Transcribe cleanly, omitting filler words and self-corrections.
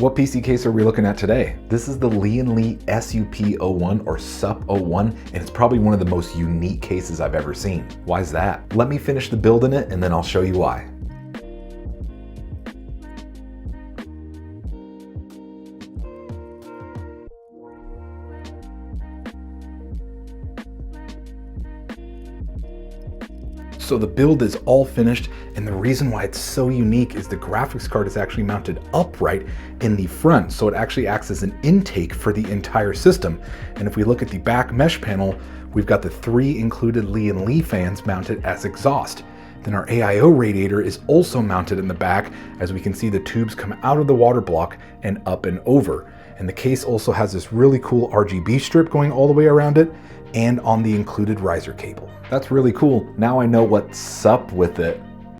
What PC case are we looking at today? This is the Lian Li SUP01 or SUP01, and it's probably one of the most unique cases I've ever seen. Why is that? Let me finish the build in it and then I'll show you why. So the build is all finished, and the reason why it's so unique is the graphics card is actually mounted upright in the front, so it actually acts as an intake for the entire system. And if we look at the back mesh panel, we've got the 3 included Lian Li fans mounted as exhaust. Then our AIO radiator is also mounted in the back, as we can see the tubes come out of the water block and up and over. And the case also has this really cool RGB strip going all the way around it and on the included riser cable. That's really cool. Now I know what's up with it.